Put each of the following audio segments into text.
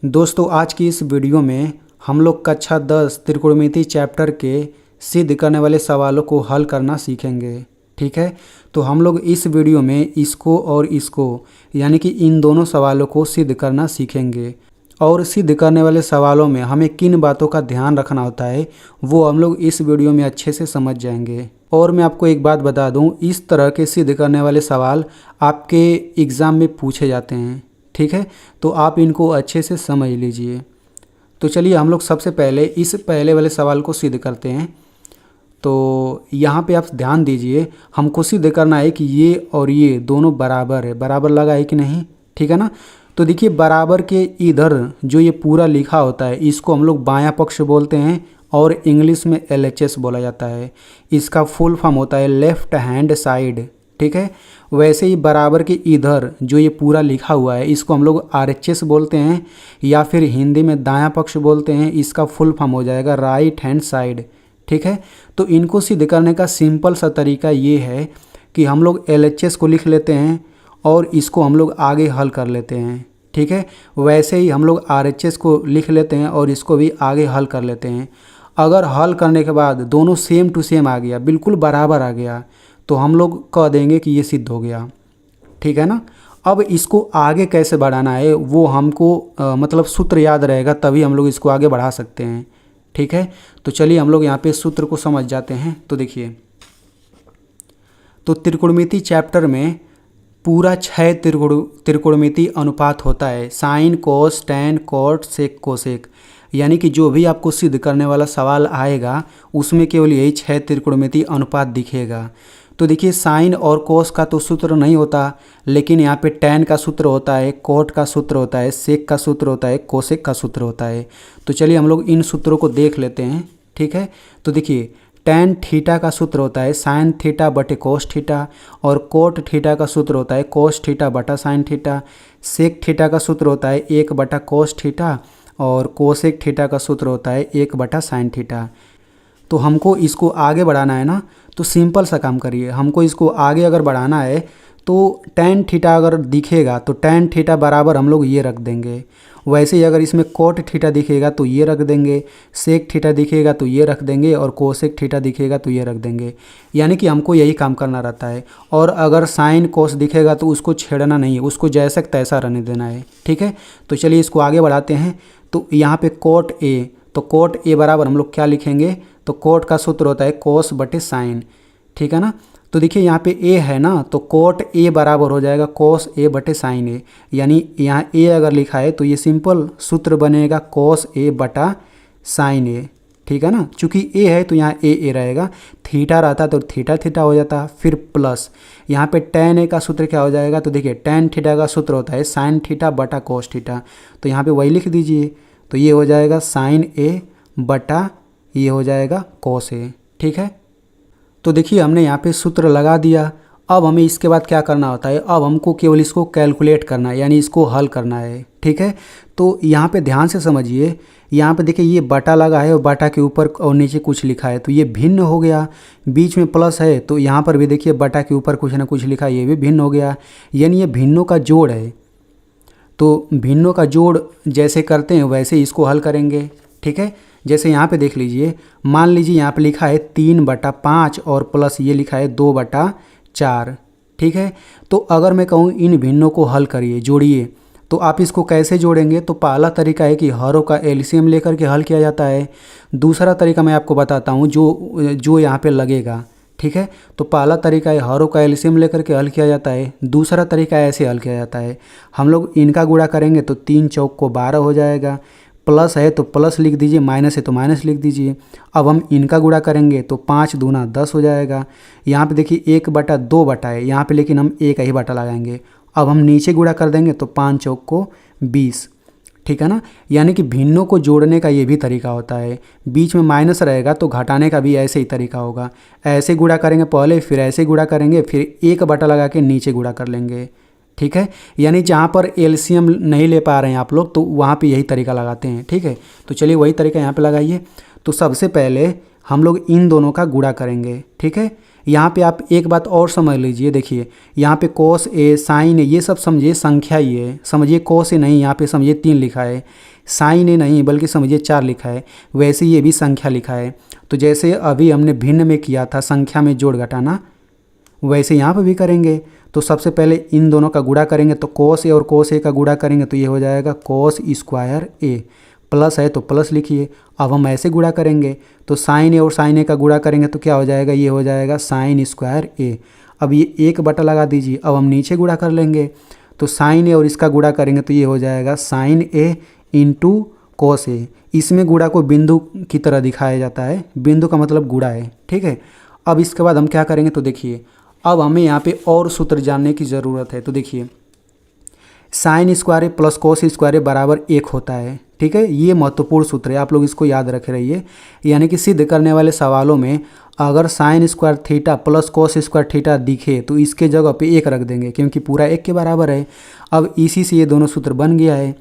दोस्तों आज की इस वीडियो में हम लोग कक्षा 10 त्रिकोणमिति चैप्टर के सिद्ध करने वाले सवालों को हल करना सीखेंगे। ठीक है, तो हम लोग इस वीडियो में इसको और इसको यानी कि इन दोनों सवालों को सिद्ध करना सीखेंगे। और सिद्ध करने वाले सवालों में हमें किन बातों का ध्यान रखना होता है वो हम लोग इस वीडियो में अच्छे से समझ जाएंगे। और मैं आपको एक बात बता दूं, इस तरह के सिद्ध करने वाले सवाल आपके एग्ज़ाम में पूछे जाते हैं। ठीक है, तो आप इनको अच्छे से समझ लीजिए। तो चलिए हम लोग सबसे पहले इस पहले वाले सवाल को सिद्ध करते हैं। तो यहाँ पे आप ध्यान दीजिए, हमको सिद्ध करना है कि ये और ये दोनों बराबर है। बराबर लगा है कि नहीं? ठीक है ना। तो देखिए बराबर के इधर जो ये पूरा लिखा होता है इसको हम लोग बायां पक्ष बोलते हैं और इंग्लिश में LHS बोला जाता है। इसका फुल फॉर्म होता है लेफ्ट हैंड साइड। ठीक है, वैसे ही बराबर के इधर जो ये पूरा लिखा हुआ है इसको हम लोग RHS बोलते हैं या फिर हिंदी में दायां पक्ष बोलते हैं। इसका फुल फॉर्म हो जाएगा राइट हैंड साइड। ठीक है, तो इनको सिद्ध करने का सिंपल सा तरीका ये है कि हम लोग LHS को लिख लेते हैं और इसको हम लोग आगे हल कर लेते हैं। ठीक है, वैसे ही हम लोग RHS को लिख लेते हैं और इसको भी आगे हल कर लेते हैं। अगर हल करने के बाद दोनों सेम टू सेम आ गया, बिल्कुल बराबर आ गया, तो हम लोग कह देंगे कि ये सिद्ध हो गया। ठीक है ना। अब इसको आगे कैसे बढ़ाना है वो हमको मतलब सूत्र याद रहेगा, तभी हम लोग इसको आगे बढ़ा सकते हैं। ठीक है, तो चलिए हम लोग यहाँ पे सूत्र को समझ जाते हैं। तो देखिए, तो त्रिकोणमिति चैप्टर में पूरा 6 त्रिकोणमिति अनुपात होता है, sine cos tan cot sec cosec. यानी कि जो भी आपको सिद्ध करने वाला सवाल आएगा उसमें केवल यही 6 त्रिकोणमिति अनुपात दिखेगा। तो देखिए साइन और कोस का तो सूत्र नहीं होता, लेकिन यहाँ पे टैन का सूत्र होता है, कोट का सूत्र होता है, सेक का सूत्र होता है, कोसेक का सूत्र होता है। तो चलिए हम लोग इन सूत्रों को देख लेते हैं। ठीक है, तो देखिए टैन थीटा का सूत्र होता है साइन थीटा बटे कोस थीटा, और कोट थीटा का सूत्र होता है कोस थीटा बटा साइन थीटा। सेक थीटा का सूत्र होता है 1 बटा कोस थीटा, और कोसेक थीटा का सूत्र होता है 1 बटा साइन थीटा। तो हमको इसको आगे बढ़ाना है ना, तो सिंपल सा काम करिए। हमको इसको आगे अगर बढ़ाना है तो टैन थीटा अगर दिखेगा तो टैन थीटा बराबर हम लोग ये रख देंगे। वैसे ही अगर इसमें कोट थीटा दिखेगा तो ये रख देंगे, सेक थीटा दिखेगा तो ये रख देंगे, और कोसेक थीटा दिखेगा तो ये रख देंगे। यानी कि हमको यही काम करना रहता है। और अगर साइन कोस दिखेगा तो उसको छेड़ना नहीं है, उसको जैसा तैसा रहने देना है। ठीक है, तो चलिए इसको आगे बढ़ाते हैं। तो यहाँ पे कोट ए, तो कोट ए बराबर हम लोग क्या लिखेंगे, तो कोट का सूत्र होता है कोस बटे साइन। ठीक है ना। तो देखिए यहाँ पे ए है ना, तो कोट ए बराबर हो जाएगा कोस ए बटे साइन ए। यानी यहाँ ए अगर लिखा है तो ये सिंपल सूत्र बनेगा कोस ए बटा साइन ए। ठीक है ना, चूँकि ए है तो यहाँ ए रहेगा, थीटा रहता तो थीटा थीटा हो जाता, फिर प्लस यहाँ पे टैन ए का सूत्र क्या हो जाएगा, तो देखिए टैन थीटा का सूत्र होता है साइन थीटा बटा कोस थीटा। तो यहाँ पे वही लिख दीजिए, तो ये हो जाएगा साइन ए बटा ये हो जाएगा कोस ए। ठीक है, तो देखिए हमने यहाँ पे सूत्र लगा दिया। अब हमें इसके बाद क्या करना होता है, अब हमको केवल इसको कैलकुलेट करना है, यानी इसको हल करना है। ठीक है, तो यहाँ पे ध्यान से समझिए, यहाँ पे देखिए ये बटा लगा है और बटा के ऊपर और नीचे कुछ लिखा है, तो ये भिन्न हो गया। बीच में प्लस है तो यहाँ पर भी देखिए बटा के ऊपर कुछ ना कुछ लिखा है, ये भी भिन्न हो गया। यानी ये भिन्नों का जोड़ है। तो भिन्नों का जोड़ जैसे करते हैं वैसे इसको हल करेंगे। ठीक है, जैसे यहाँ पे देख लीजिए, मान लीजिए यहाँ पे लिखा है 3/5 और प्लस ये लिखा है 2/4। ठीक है, तो अगर मैं कहूँ इन भिन्नों को हल करिए, जोड़िए, तो आप इसको कैसे जोड़ेंगे, तो पहला तरीका है कि हरों का एलसीएम लेकर के हल किया जाता है। दूसरा तरीका मैं आपको बताता हूँ जो यहाँ पे लगेगा। ठीक है, तो पहला तरीका है हरों का एलसीएम लेकर के हल किया जाता है। दूसरा तरीका ऐसे हल किया जाता है, हम लोग इनका गुणा करेंगे तो 3 चौक को 12 हो जाएगा, प्लस है तो प्लस लिख दीजिए, माइनस है तो माइनस लिख दीजिए। अब हम इनका गुणा करेंगे तो 5 दूना 10 हो जाएगा। यहाँ पे देखिए 1/2 बटा है यहाँ पे, लेकिन हम एक ही बटा लगाएंगे। अब हम नीचे गुणा कर देंगे तो 5 चौक को 20। ठीक है ना, यानी कि भिन्नों को जोड़ने का ये भी तरीका होता है। बीच में माइनस रहेगा तो घटाने का भी ऐसे ही तरीका होगा। ऐसे गुणा करेंगे पहले, फिर ऐसे गुणा करेंगे, फिर एक बटा लगा के नीचे गुणा कर लेंगे। ठीक है, यानी जहाँ पर एलसीएम नहीं ले पा रहे हैं आप लोग तो वहाँ पे यही तरीका लगाते हैं। ठीक है, तो चलिए वही तरीका यहाँ पे लगाइए। तो सबसे पहले हम लोग इन दोनों का गुणा करेंगे। ठीक है, यहाँ पे आप एक बात और समझ लीजिए, देखिए यहाँ पे कोस ए साइन ए ये सब समझिए संख्या ही है, समझिए कोस ए नहीं, यहाँ पे समझिए 3 लिखा है, साइन ए नहीं बल्कि समझिए 4 लिखा है, वैसे ये भी संख्या लिखा है। तो जैसे अभी हमने भिन्न में किया था संख्या में जोड़ घटाना, वैसे यहाँ पर भी करेंगे। तो सबसे पहले इन दोनों का गुणा करेंगे, तो कोस ए और कोस ए का गुणा करेंगे तो ये हो जाएगा कोस स्क्वायर ए, प्लस है तो प्लस लिखिए। अब हम ऐसे गुणा करेंगे तो साइन ए और साइन ए का गुणा करेंगे तो क्या हो जाएगा, ये हो जाएगा साइन स्क्वायर ए। अब ये एक बटा लगा दीजिए। अब हम नीचे गुणा कर लेंगे, तो साइन ए और इसका गुणा करेंगे तो ये हो जाएगा साइन ए इंटू कोस ए। इसमें गुणा को बिंदु की तरह दिखाया जाता है, बिंदु का मतलब गुणा है, ठीक है। अब इसके बाद हम क्या करेंगे, तो देखिए अब हमें यहाँ पे और सूत्र जानने की ज़रूरत है। तो देखिए साइन स्क्वायर ए प्लस कोस स्क्वायर ए बराबर 1 होता है, ठीक है। ये महत्वपूर्ण सूत्र है, आप लोग इसको याद रखे रहिए। यानी कि सिद्ध करने वाले सवालों में अगर sine square theta plus cos square theta दिखे तो इसके जगह पे 1 रख देंगे, क्योंकि पूरा 1 के बराबर है। अब इसी से ये दोनों सूत्र बन गया है।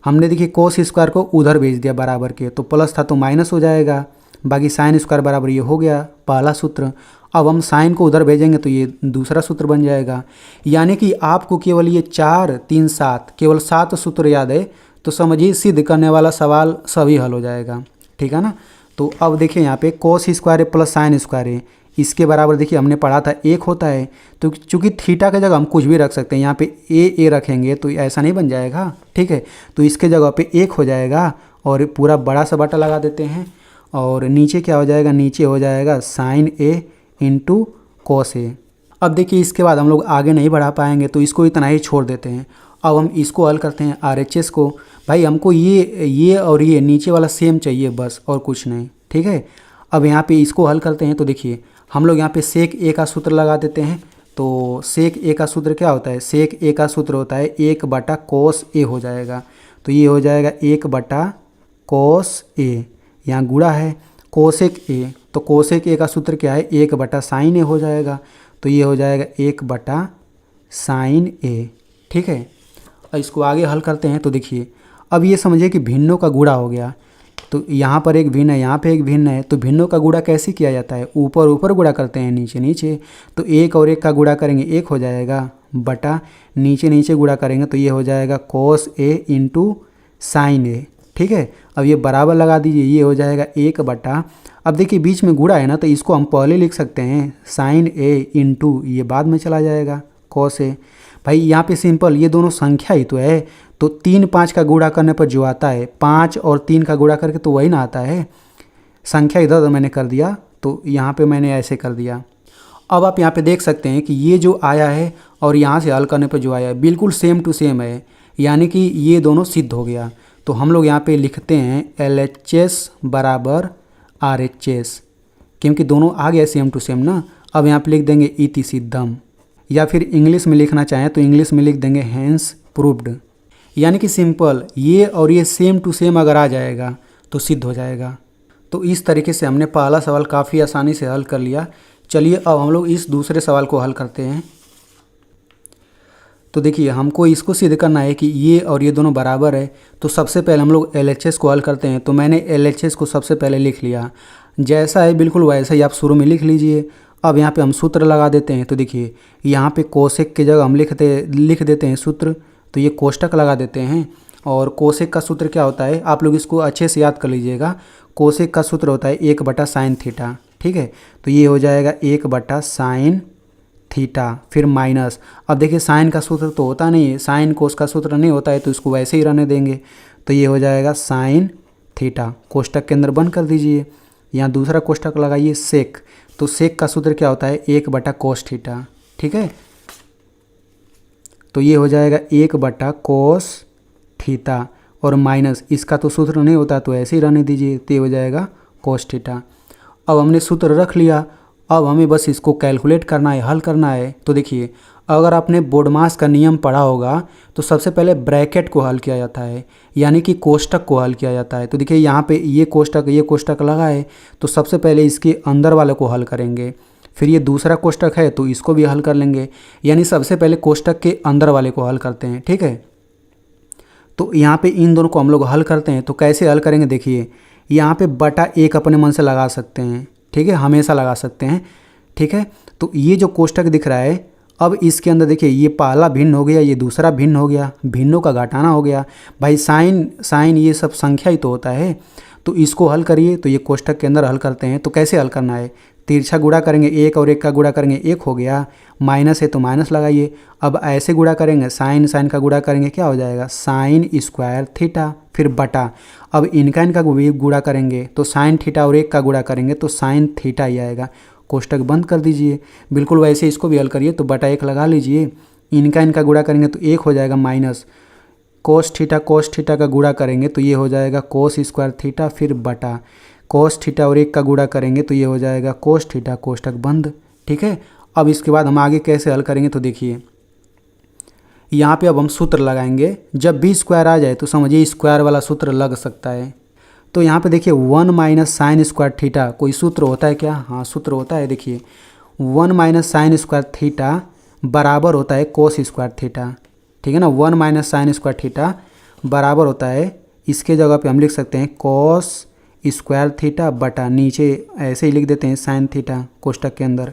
हमने देखिए कोस स्क्वायर को उधर भेज दिया बराबर के, तो प्लस था तो माइनस हो जाएगा, बाकी साइन स्क्वायर बराबर ये हो गया पहला सूत्र। अब हम साइन को उधर भेजेंगे तो ये दूसरा सूत्र बन जाएगा। यानी कि आपको केवल ये 4 3 7 केवल 7 सूत्र याद है तो समझिए सिद्ध करने वाला सवाल सभी हल हो जाएगा, ठीक है ना। तो अब देखिए यहाँ पे cos square plus sine square है, इसके बराबर देखिए हमने पढ़ा था 1 होता है। तो चूंकि थीटा की जगह हम कुछ भी रख सकते हैं, यहाँ पे ए रखेंगे तो ऐसा नहीं बन जाएगा, ठीक है। तो इसके जगह पे 1 हो जाएगा और पूरा बड़ा सा बटा लगा देते हैं। और नीचे क्या हो जाएगा, नीचे हो जाएगा साइन ए इंटू कोस ए। अब देखिए इसके बाद हम लोग आगे नहीं बढ़ा पाएंगे तो इसको इतना ही छोड़ देते हैं। अब हम इसको हल करते हैं RHS को। भाई हमको ये और ये नीचे वाला सेम चाहिए बस, और कुछ नहीं, ठीक है। अब यहाँ पे इसको हल करते हैं तो देखिए हम लोग यहाँ पे सेक ए का सूत्र लगा देते हैं। तो सेक ए का सूत्र क्या होता है, सेक ए का सूत्र होता है 1 बटा कोस ए हो जाएगा। तो ये हो जाएगा 1 बटा कोस ए, यहाँ गुणा है कोसेक ए, तो कोसेक ए का सूत्र क्या है 1 बटा साइन ए हो जाएगा। तो ये हो जाएगा 1 बटा साइन ए, ठीक है। अब इसको आगे हल करते हैं तो देखिए अब ये समझिए कि भिन्नों का गुणा हो गया। तो यहाँ पर एक भिन्न है, यहाँ पे एक भिन्न है, तो भिन्नों का गुणा कैसे किया जाता है, ऊपर ऊपर गुणा करते हैं नीचे नीचे। तो 1 और 1 का गुणा करेंगे 1 हो जाएगा, बटा नीचे नीचे गुणा करेंगे तो ये हो जाएगा कोस ए इंटू साइन ए, ठीक है। अब ये बराबर लगा दीजिए, ये हो जाएगा 1 बटा, अब देखिए बीच में गुणा है ना तो इसको हम पहले लिख सकते हैं साइन ए इंटू, ये बाद में चला जाएगा कोस ए। भाई यहाँ पे सिंपल ये दोनों संख्या ही तो है, तो 3 5 का गुणा करने पर जो आता है 5 और 3 का गुणा करके तो वही ना आता है। संख्या इधर मैंने कर दिया तो यहाँ पे मैंने ऐसे कर दिया। अब आप यहाँ पे देख सकते हैं कि ये जो आया है और यहाँ से हल करने पर जो आया है बिल्कुल सेम टू सेम है, यानी कि ये दोनों सिद्ध हो गया। तो हम लोग यहाँ पे लिखते हैं LHS बराबर RHS, क्योंकि दोनों आ गया सेम टू सेम ना। अब यहाँ पे लिख देंगे इति सिद्धम, या फिर इंग्लिश में लिखना चाहें तो इंग्लिश में लिख देंगे हैंस प्रूव्ड। यानी कि सिंपल ये और ये सेम टू सेम अगर आ जाएगा तो सिद्ध हो जाएगा। तो इस तरीके से हमने पहला सवाल काफ़ी आसानी से हल कर लिया। चलिए अब हम लोग इस दूसरे सवाल को हल करते हैं। तो देखिए हमको इसको सिद्ध करना है कि ये और ये दोनों बराबर है। तो सबसे पहले हम लोग LHS को हल करते हैं। तो मैंने LHS को सबसे पहले लिख लिया, जैसा है बिल्कुल वैसा ही आप शुरू में लिख लीजिए। अब यहाँ पे हम सूत्र लगा देते हैं। तो देखिए यहाँ पे कोसेक की जगह हम लिख देते हैं सूत्र, तो ये कोष्टक लगा देते हैं। और कोसेक का सूत्र क्या होता है, आप लोग इसको अच्छे से याद कर लीजिएगा। कोसेक का सूत्र होता है 1 बटा साइन थीटा, ठीक है। तो ये हो जाएगा 1 बटा साइन थीटा, फिर माइनस। अब देखिए साइन का सूत्र तो होता नहीं है, साइन कोस का सूत्र नहीं होता है, तो इसको वैसे ही रहने देंगे। तो ये हो जाएगा साइन थीटा, कोष्टक के अंदर बंद कर दीजिए। यहाँ दूसरा कोष्टक लगाइए सेक, तो सेक का सूत्र क्या होता है 1 बटा कोस थीटा, ठीक है। तो ये हो जाएगा 1 बटा कोस थीटा और माइनस, इसका तो सूत्र नहीं होता तो ऐसे ही रहने दीजिए। तो ये हो जाएगा कोस थीटा। अब हमने सूत्र रख लिया, अब हमें बस इसको कैलकुलेट करना है, हल करना है। तो देखिए अगर आपने बोडमास का नियम पढ़ा होगा तो सबसे पहले ब्रैकेट को हल किया जाता है, यानी कि कोष्टक को हल किया जाता है। तो देखिए यहाँ पे ये कोष्टक लगा है, तो सबसे पहले इसके अंदर वाले को हल करेंगे, फिर ये दूसरा कोष्टक है तो इसको भी हल कर लेंगे। यानी सबसे पहले कोष्टक के अंदर वाले को हल करते हैं, ठीक है। तो यहाँ पे इन दोनों को हम लोग हल करते हैं। तो कैसे हल करेंगे, देखिए यहाँ पे बटा 1 अपने मन से लगा सकते हैं, ठीक है, हमेशा लगा सकते हैं। ठीक है। तो ये जो कोष्टक दिख रहा है, अब इसके अंदर देखिए ये पहला भिन्न हो गया, ये दूसरा भिन्न हो गया, भिन्नों का घटाना हो गया। भाई साइन ये सब संख्या ही तो होता है। तो इसको हल करिए, तो ये कोष्टक के अंदर हल करते हैं। तो कैसे हल करना है, तिरछा गुणा करेंगे, एक और एक का गुणा करेंगे, एक हो गया, माइनस है तो माइनस लगाइए। अब ऐसे गुणा करेंगे, साइन का गुणा करेंगे, क्या हो जाएगा, साइन स्क्वायर थीटा, फिर बटा। अब इनका गुणा करेंगे तो साइन थीटा और एक का गुणा करेंगे तो साइन थीटा ही आएगा। कोष्टक बंद कर दीजिए। बिल्कुल वैसे इसको भी हल करिए, तो बटा एक लगा लीजिए, इनका गुणा करेंगे तो एक हो जाएगा माइनस, कोस थीटा का गुणा करेंगे तो ये हो जाएगा कोस स्क्वायर थीटा, फिर बटा, कोस थीटा और एक का गुणा करेंगे तो ये हो जाएगा कोस थीटा, कोष्टक बंद। ठीक है। अब इसके बाद हम आगे कैसे हल करेंगे, तो देखिए यहाँ पे अब हम सूत्र लगाएंगे। जब भी स्क्वायर आ जाए तो समझिए स्क्वायर वाला सूत्र लग सकता है। तो यहाँ पे देखिए 1 माइनस साइन स्क्वायर थीटा, कोई सूत्र होता है क्या, हाँ सूत्र होता है। देखिए 1 माइनस साइन स्क्वायर थीटा बराबर होता है कोस स्क्वायर थीटा, ठीक है ना। 1 माइनस साइन स्क्वायर थीटा बराबर होता है, इसके जगह पे हम लिख सकते हैं कोस स्क्वायर थीटा बटा, नीचे ऐसे ही लिख देते हैं साइन थीटा कोष्टक के अंदर।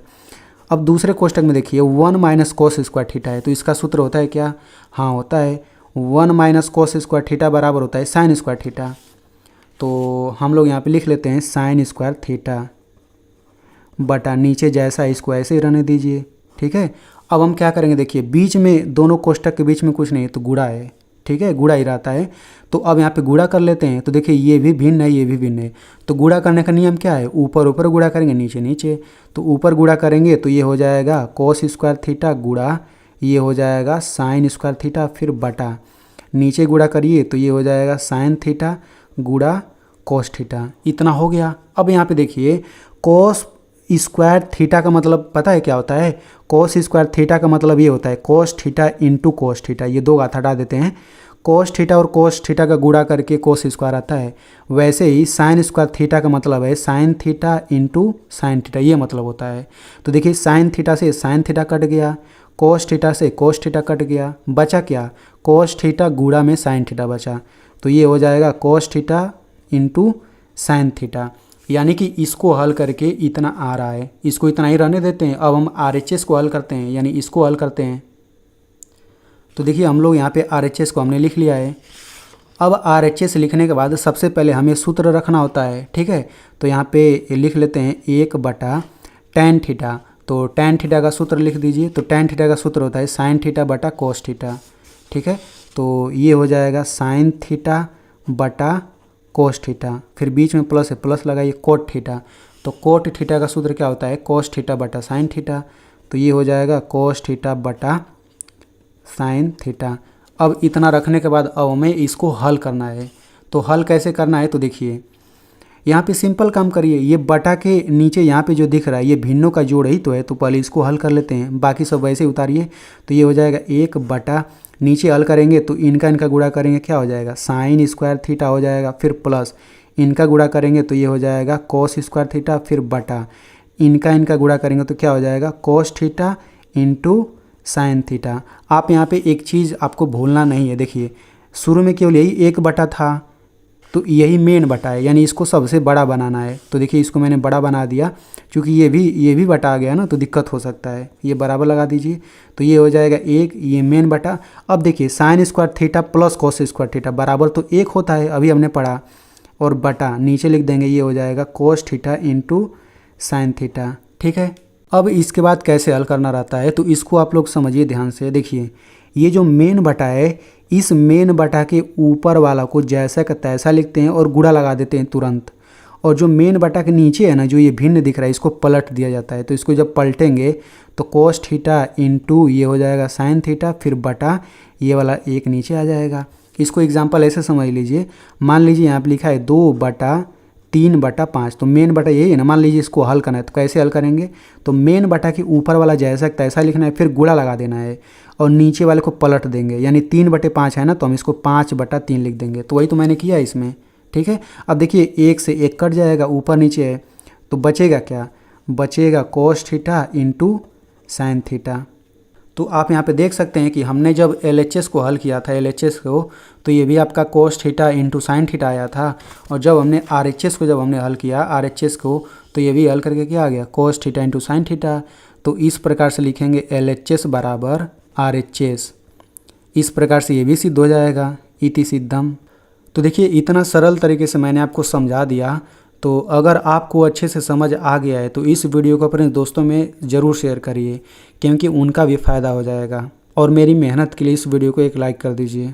अब दूसरे कोष्टक में देखिए 1 माइनस कोस स्क्वायर थीटा है, तो इसका सूत्र होता है क्या, हाँ होता है 1 माइनस कोस स्क्वायर थीटा बराबर होता है साइन स्क्वायर थीटा। तो हम लोग यहाँ पे लिख लेते हैं साइन स्क्वायर थीटा बटा, नीचे जैसा इसको ऐसे ही रहने दीजिए। ठीक है। अब हम क्या करेंगे, देखिए बीच में दोनों कोष्टक के बीच में कुछ नहीं है तो गुणा है, ठीक है, गुणा ही रहता है। तो अब यहाँ पे गुणा कर लेते हैं। तो देखिए ये भी भिन्न है, ये भी भिन्न है। तो गुणा करने का नियम क्या है, ऊपर ऊपर गुणा करेंगे, नीचे नीचे। तो ऊपर गुणा करेंगे तो ये हो जाएगा कोस स्क्वायर थीटा गुणा, ये हो जाएगा साइन स्क्वायर थीटा, फिर बटा, नीचे गुणा करिए तो ये हो जाएगा साइन थीटा गुणा कोस थीटा। इतना हो गया। अब यहाँ पे देखिए कोस स्क्वायर थीटा का मतलब पता है क्या होता है, कोस स्क्वायर थीटा का मतलब ये होता है cos theta into cos theta, ये दो घात हटा देते हैं, कोस थीटा और कोस थीटा का गुणा करके कोस स्क्वायर आता है। वैसे ही साइन स्क्वायर थीटा का मतलब है sine theta into sine theta, ये मतलब होता है। तो देखिए साइन थीटा से साइन थीटा कट गया, कोस थीटा से कोस थीटा कट गया, बचा क्या, कोस थीटा गुणा में साइन थीटा बचा। तो ये हो जाएगा cos theta into sine theta, यानी कि इसको हल करके इतना आ रहा है, इसको इतना ही रहने देते हैं। अब हम RHS को हल करते हैं, यानी इसको हल करते हैं। तो देखिए हम लोग यहाँ पे RHS को हमने लिख लिया है। अब RHS लिखने के बाद सबसे पहले हमें सूत्र रखना होता है, ठीक है। तो यहाँ पे लिख लेते हैं 1 बटा tan थीटा। तो tan थीटा का सूत्र लिख दीजिए। तो tan थीटा का सूत्र होता है साइन थीटा बटा कोस थीटा, ठीक है। तो ये हो जाएगा साइन थीटा बटा कोस थीटा, फिर बीच में प्लस है, प्लस लगाइए कोट थीटा। तो कोट थीटा का सूत्र क्या होता है, कोस थीटा बटा साइन थीटा। तो ये हो जाएगा कोस थीटा बटा साइन थीटा। अब इतना रखने के बाद अब हमें इसको हल करना है। तो हल कैसे करना है, तो देखिए यहाँ पे सिंपल काम करिए, ये बटा के नीचे यहाँ पे जो दिख रहा है ये भिन्नों का जोड़ ही तो है। तो पहले इसको हल कर लेते हैं, बाकी सब वैसे ही उतारिए। तो ये हो जाएगा 1 बटा, नीचे हल करेंगे तो इनका गुणा करेंगे, क्या हो जाएगा साइन स्क्वायर थीटा हो जाएगा, फिर प्लस इनका गुणा करेंगे तो ये हो जाएगा कोस स्क्वायर थीटा, फिर बटा इनका गुणा करेंगे तो क्या हो जाएगा cos theta into sine theta. आप यहाँ पे एक चीज़ आपको भूलना नहीं है, देखिए शुरू में केवल यही 1 बटा था, तो यही मेन बटा है, यानी इसको सबसे बड़ा बनाना है। तो देखिए इसको मैंने बड़ा बना दिया, क्योंकि ये भी बटा आ गया ना, तो दिक्कत हो सकता है। ये बराबर लगा दीजिए। तो ये हो जाएगा 1, ये मेन बटा। अब देखिए sine square theta plus cos square theta बराबर तो 1 होता है, अभी हमने पढ़ा, और बटा नीचे लिख देंगे, ये हो जाएगा cos theta into sine theta, ठीक है। अब इसके बाद कैसे हल करना रहता है, तो इसको आप लोग समझिए ध्यान से। देखिए ये जो मेन बटा है, इस मेन बटा के ऊपर वाला को जैसा का तैसा लिखते हैं और गुणा लगा देते हैं तुरंत। और जो मेन बटा के नीचे है ना, जो ये भिन्न दिख रहा है, इसको पलट दिया जाता है। तो इसको जब पलटेंगे तो कोस थीटा इंटू ये हो जाएगा साइन थीटा, फिर बटा ये वाला 1 नीचे आ जाएगा। इसको एग्जाम्पल ऐसे समझ लीजिए, मान लीजिए यहाँ पर लिखा है 2 बटा 3 बटा 5, तो मेन बटा यही है ना। मान लीजिए इसको हल करना है, तो कैसे हल करेंगे, तो मेन बटा के ऊपर वाला जैसा तैसा लिखना है, फिर गुणा लगा देना है, और नीचे वाले को पलट देंगे, यानी 3 बटे 5 है ना, तो हम इसको 5 बटा 3 लिख देंगे। तो वही तो मैंने किया इसमें, ठीक है। अब देखिए 1 से 1 कट जाएगा, ऊपर नीचे है, तो बचेगा क्या, बचेगा cos theta into sine theta. तो आप यहाँ पे देख सकते हैं कि हमने जब LHS को हल किया था LHS को, तो ये भी आपका cos theta into sine theta आया था। और जब हमने RHS को जब हमने हल किया RHS को, तो ये भी हल करके क्या आ गया, cos theta into sine theta. तो इस प्रकार से लिखेंगे LHS बराबर RHS। इस प्रकार से ये भी सिद्ध हो जाएगा, इति सिद्धम। तो देखिए इतना सरल तरीके से मैंने आपको समझा दिया। तो अगर आपको अच्छे से समझ आ गया है तो इस वीडियो को अपने दोस्तों में ज़रूर शेयर करिए, क्योंकि उनका भी फ़ायदा हो जाएगा। और मेरी मेहनत के लिए इस वीडियो को एक लाइक कर दीजिए।